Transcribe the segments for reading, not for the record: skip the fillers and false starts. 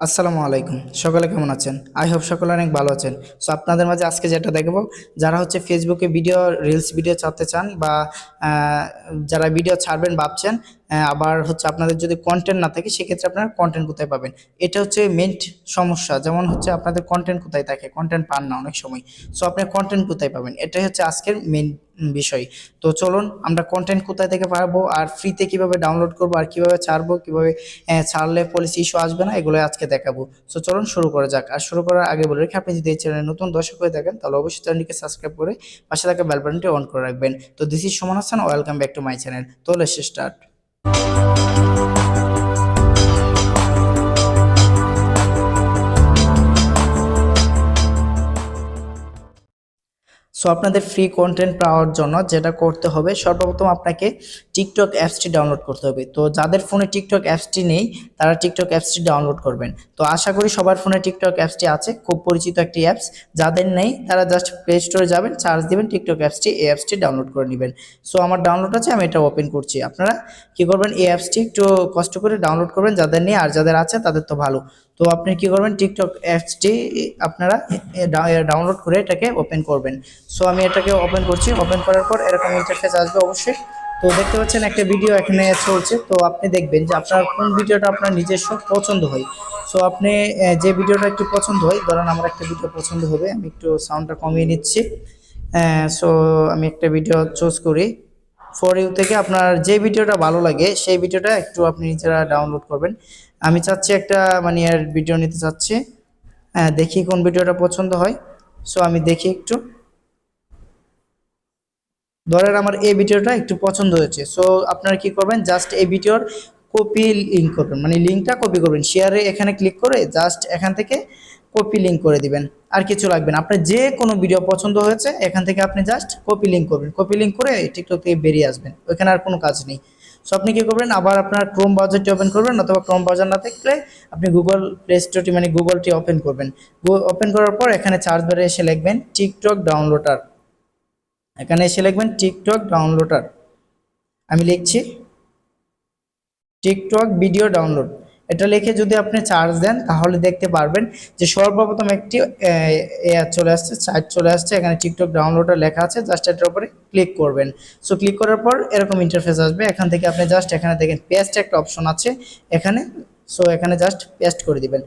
আসসালামু আলাইকুম। সকলে কেমন আছেন? আই হোপ সকলে অনেক ভালো আছেন। সো আপনাদের মাঝে আজকে যেটা দেখাবো, যারা হচ্ছে ফেসবুকে রিলস ভিডিও ছাড়তে চান বা আহ, যারা ভিডিও ছাড়বেন ভাবছেন, আবার হচ্ছে আপনাদের যদি কন্টেন্ট না থাকে সেক্ষেত্রে আপনারা কন্টেন্ট কোথায় পাবেন, এটা হচ্ছে মেইন সমস্যা। যেমন হচ্ছে আপনাদের কন্টেন্ট কোথায় থাকে, কন্টেন্ট পান না অনেক সময়। সো আপনি কন্টেন্ট কোথায় পাবেন, এটাই হচ্ছে আজকের মেইন বিষয়। তো চলুন আমরা কন্টেন্ট কোথায় থেকে পাবো, আর ফ্রিতে কিভাবে ডাউনলোড করবো, আর কিভাবে ছাড়বো, কিভাবে ছাড়লে পলিসি ইস্যু আসবে না, এগুলো আজকে দেখাবো। সো চলুন শুরু করা যাক। আর শুরু করার আগে বলে রেখে, আপনি যদি এই চ্যানেলে নতুন দর্শক হয়ে থাকেন তাহলে অবশ্যই চ্যানেলটিকে সাবস্ক্রাইব করে পাশে থাকা বেল বাটনটি অন করে রাখবেন। তো this is Suman Hasan, welcome back to my channel. তো লেটস স্টার্ট। সো আপনাদের ফ্রি কন্টেন্ট পাওয়ার জন্য যেটা করতে হবে, সর্বপ্রথম আপনাকে টিকটক অ্যাপসটি ডাউনলোড করতে হবে। তো যাদের ফোনে টিকটক অ্যাপসটি নেই তারা টিকটক অ্যাপসটি ডাউনলোড করবেন। তো আশা করি সবার ফোনে টিকটক অ্যাপসটি আছে, খুব পরিচিত একটি অ্যাপস। যাদের নেই তারা জাস্ট প্লে স্টোরে যাবেন, চার্জ দিবেন টিকটক অ্যাপসটি, এই অ্যাপসটি ডাউনলোড করে নেবেন। সো আমার ডাউনলোড আছে, আমি এটা ওপেন করছি। আপনারা কি করবেন, এই অ্যাপসটি একটু কষ্ট করে ডাউনলোড করবেন, যাদের নেই। আর যাদের আছে তাদের তো ভালো। তো আপনি কি করবেন, টিকটক অ্যাপসটি আপনারা ডাউনলোড করে এটাকে ওপেন করবেন। সো আমি এটাকে ওপেন করছি। ওপেন করার পর এরকম ইন্টারফেস আসবে অবশ্যই। তো দেখতে পাচ্ছেন একটা ভিডিও এখানে চলছে। তো আপনি দেখবেন যে আপনার কোন ভিডিওটা আপনার নিজস্ব পছন্দ হয়। সো আপনি যে ভিডিওটা একটু পছন্দ হয়, ধরেন আমার একটা ভিডিও পছন্দ হবে, আমি একটু সাউন্ডটা কমিয়ে নিচ্ছি। সো আমি একটা ভিডিও চুজ করি। ফর ইউ থেকে আপনার যে ভিডিওটা ভালো লাগে সেই ভিডিওটা একটু আপনি নিজেরা ডাউনলোড করবেন। আমি চাচ্ছি একটা মানে এর ভিডিও নিতে চাচ্ছি। দেখি কোন ভিডিওটা পছন্দ হয়। সো আমি দেখি একটু। ধরেন আমার এই ভিডিওটা একটু পছন্দ হয়েছে। সো আপনারা কি করবেন, জাস্ট এই ভিডিওর কপি লিঙ্ক করবেন, মানে লিঙ্কটা কপি করবেন। শেয়ারে এখানে ক্লিক করে জাস্ট এখান থেকে কপি লিঙ্ক করে দিবেন। আর কিছু লাগবে না। আপনার যে কোনো ভিডিও পছন্দ হয়েছে এখান থেকে আপনি জাস্ট কপি লিঙ্ক করবেন। কপি লিঙ্ক করে টিকটক থেকে বেরিয়ে আসবেন, ওইখানে আর কোনো কাজ নেই। সো আপনি কি করবেন, আবার আপনার ক্রোম ব্রাউজারটি ওপেন করবেন, অথবা ক্রোম ব্রাউজার না থাকলে আপনি গুগল প্লে স্টোরটি মানে গুগলটি ওপেন করবেন। ওপেন করার পর এখানে সার্চ বারে এসে লিখবেন টিকটক ডাউনলোডার। এখানে এসে লিখবেন টিকটক ডাউনলোডার। আমি লিখছি টিকটক ভিডিও ডাউনলোড। এটা লিখে যদি আপনি চার্জ দেন তাহলে দেখতে পারবেন যে সর্বপ্রথম একটি চলে আসছে, সাইট চলে আসছে। এখানে টিকটক ডাউনলোডার লেখা আছে, জাস্ট এটার উপরে ক্লিক করবেন। সো ক্লিক করার পর এরকম ইন্টারফেস আসবে। এখান থেকে আপনি জাস্ট এখানে দেখেন পেস্ট একটা অপশন আছে এখানে। সো এখানে জাস্ট পেস্ট করে দিবেন।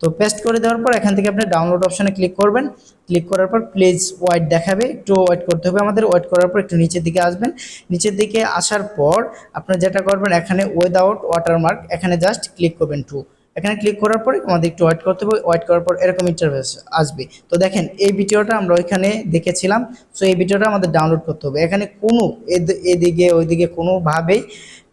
তো পেস্ট করে দেওয়ার পর এখান থেকে আপনি ডাউনলোড অপশনে ক্লিক করবেন। ক্লিক করার পর প্লিজ ওয়েট দেখাবে, একটু ওয়েট করতে হবে আমাদের। ওয়েট করার পর একটু নিচের দিকে আসবেন। নিচের দিকে আসার পর আপনারা যেটা করবেন, এখানে উইদাউট ওয়াটারমার্ক এখানে জাস্ট ক্লিক করবেন টু। এখানে ক্লিক করার পরে আমাদের একটু ওয়েট করতে হবে। ওয়েট করার পর এরকম ইন্টারফেস আসবে। তো দেখেন এই ভিডিওটা আমরা ওইখানে দেখেছিলাম। সো এই ভিডিওটা আমাদের ডাউনলোড করতে হবে। এখানে কোনো এদিকে ওইদিকে কোনোভাবেই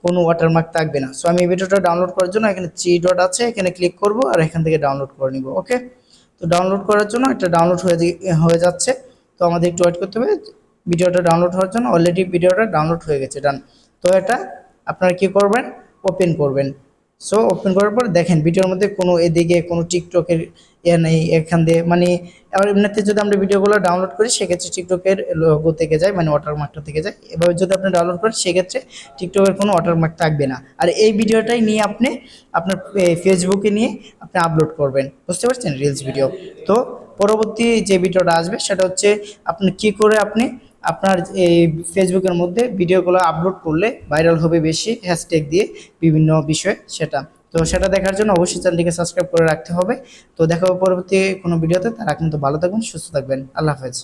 কোনো ওয়াটারমার্ক থাকবে না। সো আমি এই ভিডিওটা ডাউনলোড করার জন্য এখানে 3 ডট আছে, এখানে ক্লিক করব আর এখান থেকে ডাউনলোড করে নিব। ওকে, তো ডাউনলোড করার জন্য একটা ডাউনলোড হয়ে যাচ্ছে। তো আমাদের একটু ওয়েট করতে হবে ভিডিওটা ডাউনলোড হওয়ার জন্য। অলরেডি ভিডিওটা ডাউনলোড হয়ে গেছে, ডান। তো এটা আপনারা কি করবেন, ওপেন করবেন। সো ওপেন করার পর দেখেন ভিডিওর মধ্যে কোনো এদিকে কোনো টিকটকের নেই এখান দিয়ে, মানে আর এমনিতে যদি আমরা ভিডিওগুলো ডাউনলোড করি সেক্ষেত্রে টিকটকের লোগো থেকে যায়, মানে ওয়াটারমার্কটা থেকে যায়। এভাবে যদি আপনি ডাউনলোড করেন সেক্ষেত্রে টিকটকের কোনো ওয়াটারমার্ক থাকবে না। আর এই ভিডিওটাই নিয়ে আপনি আপনার ফেসবুকে নিয়ে আপনি আপলোড করবেন, বুঝতে পারছেন, রিলস ভিডিও। তো পরবর্তী যে ভিডিওটা আসবে সেটা হচ্ছে আপনি কি করে আপনি আপনার এই ফেসবুকের মধ্যে ভিডিওগুলো আপলোড করলে ভাইরাল হবে বেশি, হ্যাশট্যাগ দিয়ে বিভিন্ন বিষয়ে, সেটা। তো সেটা দেখার জন্য অবশ্যই চ্যানেলটিকে সাবস্ক্রাইব করে রাখতে হবে। তো দেখা হবে পরবর্তী কোনো ভিডিওতে। তারা কিন্তু ভালো থাকবেন, সুস্থ থাকবেন। আল্লাহ হাফেজ।